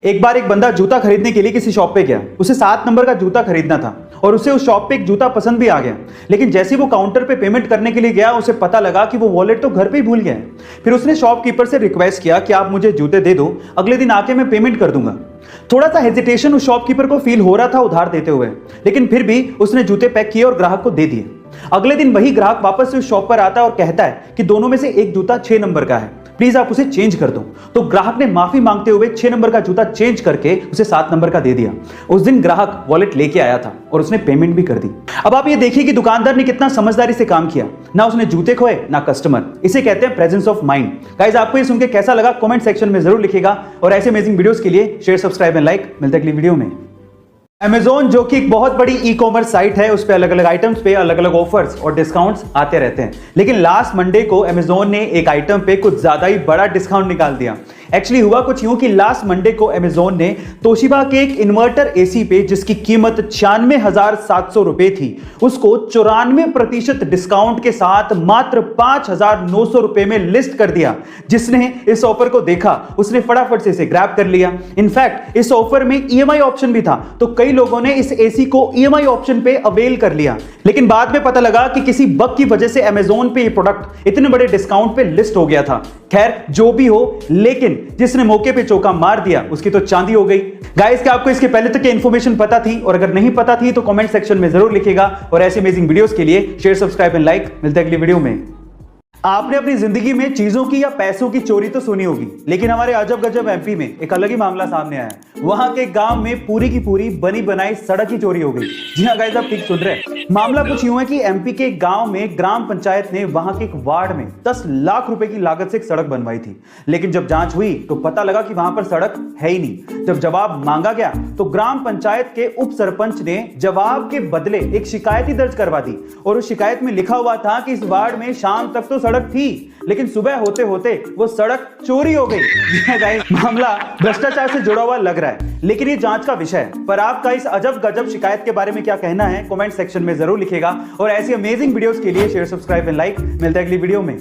एक बार एक बंदा जूता खरीदने के लिए किसी शॉप पे गया। उसे 7 नंबर का जूता खरीदना था और उसे उस शॉप पे एक जूता पसंद भी आ गया। लेकिन जैसे वो काउंटर पे पेमेंट करने के लिए गया, उसे पता लगा कि वो वॉलेट तो घर पे ही भूल गया है। फिर उसने शॉपकीपर से रिक्वेस्ट किया कि आप मुझे जूते दे दो, अगले दिन आके मैं पेमेंट कर दूंगा। थोड़ा सा हेजिटेशन उस शॉपकीपर को फील हो रहा था उधार देते हुए, लेकिन फिर भी उसने जूते पैक किए और ग्राहक को दे दिए। अगले दिन वही ग्राहक वापस से उस शॉप पर आता है और कहता है कि दोनों में से एक जूता 6 नंबर का है, प्लीज आप उसे चेंज कर दो। तो ग्राहक ने माफी मांगते हुए 6 नंबर का जूता चेंज करके उसे 7 नंबर का दे दिया। उस दिन ग्राहक वॉलेट लेके आया था और उसने पेमेंट भी कर दी। अब आप ये देखिए कि दुकानदार ने कितना समझदारी से काम किया, ना उसने जूते खोए ना कस्टमर। इसे कहते हैं प्रेजेंस ऑफ माइंड। गाइस, आपको ये सुन के कैसा लगा कमेंट सेक्शन में जरूर लिखिएगा और ऐसे अमेजिंग वीडियोस के लिए शेयर, सब्सक्राइब एंड लाइक। मिलते हैं अगली वीडियो में। Amazon जो कि एक बहुत बड़ी ई कॉमर्स साइट है, उस पे अलग अलग आइटम्स पे अलग अलग ऑफर्स और डिस्काउंट्स आते रहते हैं। लेकिन लास्ट मंडे को Amazon ने एक आइटम पे कुछ ज्यादा ही बड़ा डिस्काउंट निकाल दिया। एक्चुअली हुआ कुछ यूं कि लास्ट मंडे को Amazon ने तोशिबा के एक इन्वर्टर एसी पे, जिसकी कीमत 96,700 रुपए थी, उसको 94% डिस्काउंट के साथ मात्र 5,900 रुपए में लिस्ट कर दिया। जिसने इस ऑफर को देखा उसने फटाफट से इसे ग्रैब कर लिया। इनफैक्ट इस ऑफर में EMI ऑप्शन भी था, तो कई लोगों ने इस एसी को EMI ऑप्शन पे अवेल कर लिया। लेकिन बाद में पता लगा कि किसी बग की वजह से Amazon पे ये प्रोडक्ट इतने बड़े डिस्काउंट पे लिस्ट हो गया था। खैर जो भी हो, लेकिन जिसने मौके पे चौका मार दिया उसकी तो चांदी हो गई। गाइस, क्या आपको इसके पहले तक की इंफॉर्मेशन पता थी? और अगर नहीं पता थी तो कमेंट सेक्शन में जरूर लिखिएगा और ऐसे अमेजिंग वीडियोस के लिए शेयर, सब्सक्राइब एंड लाइक। मिलते हैं अगली वीडियो में। आपने अपनी जिंदगी में चीजों की या पैसों की चोरी तो सुनी होगी, लेकिन हमारे अजब गजब MP में एक अलग ही मामला सामने आया। वहां के गांव में पूरी की पूरी बनी बनाई सड़क की चोरी हो गई। जी हाँ गाइस, आप ठीक सुन रहे हैं। मामला कुछ यूं है कि MP के गांव में ग्राम पंचायत ने वहां के एक वार्ड में 10 लाख रुपए की लागत से एक सड़क बनवाई थी। लेकिन जब जांच हुई तो पता लगा कि वहां पर सड़क है ही नहीं। जब जवाब मांगा गया तो ग्राम पंचायत के उप सरपंच ने जवाब के बदले एक शिकायत ही दर्ज करवा दी। और उस शिकायत में लिखा हुआ था कि इस वार्ड में शाम तक तो सड़क थी, लेकिन सुबह होते होते वो सड़क चोरी हो गई। मामला भ्रष्टाचार से जुड़ा हुआ लग रहा है, लेकिन ये जांच का विषय है। पर आपका इस अजब गजब शिकायत के बारे में क्या कहना है कमेंट सेक्शन में जरूर लिखिएगा और ऐसी अमेजिंग वीडियोस के लिए शेयर, सब्सक्राइब एंड लाइक। मिलते हैं अगली वीडियो में।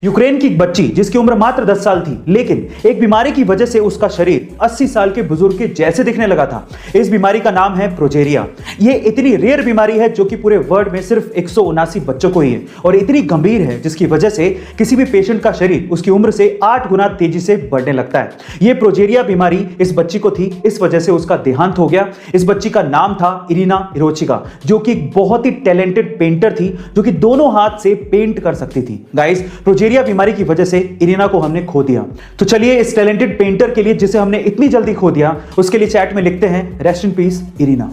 यूक्रेन की एक बच्ची जिसकी उम्र मात्र 10 साल थी, लेकिन एक बीमारी की वजह से उसका शरीर 80 साल के बुजुर्ग के जैसे दिखने लगा था। इस बीमारी का नाम है प्रोजेरिया। ये इतनी रेयर बीमारी है जो कि पूरे वर्ल्ड में सिर्फ 179 बच्चों को ही है और इतनी गंभीर है जिसकी वजह से किसी भी पेशेंट का शरीर उसकी उम्र से 8 गुना तेजी से बढ़ने लगता है। ये प्रोजेरिया बीमारी इस बच्ची को थी, इस वजह से उसका देहांत हो गया। इस बच्ची का नाम था इरिना इरोचिका, जो कि एक बहुत ही टैलेंटेड पेंटर थी, जो कि दोनों हाथ से पेंट कर सकती थी। गाइस, प्रोजेरिया बीमारी की वजह से इरिना को हमने खो दिया। तो चलिए इस टैलेंटेड पेंटर के लिए, जिसे हमने इतनी जल्दी खो दिया, उसके लिए चैट में लिखते हैं रेस्ट इन पीस इरिना।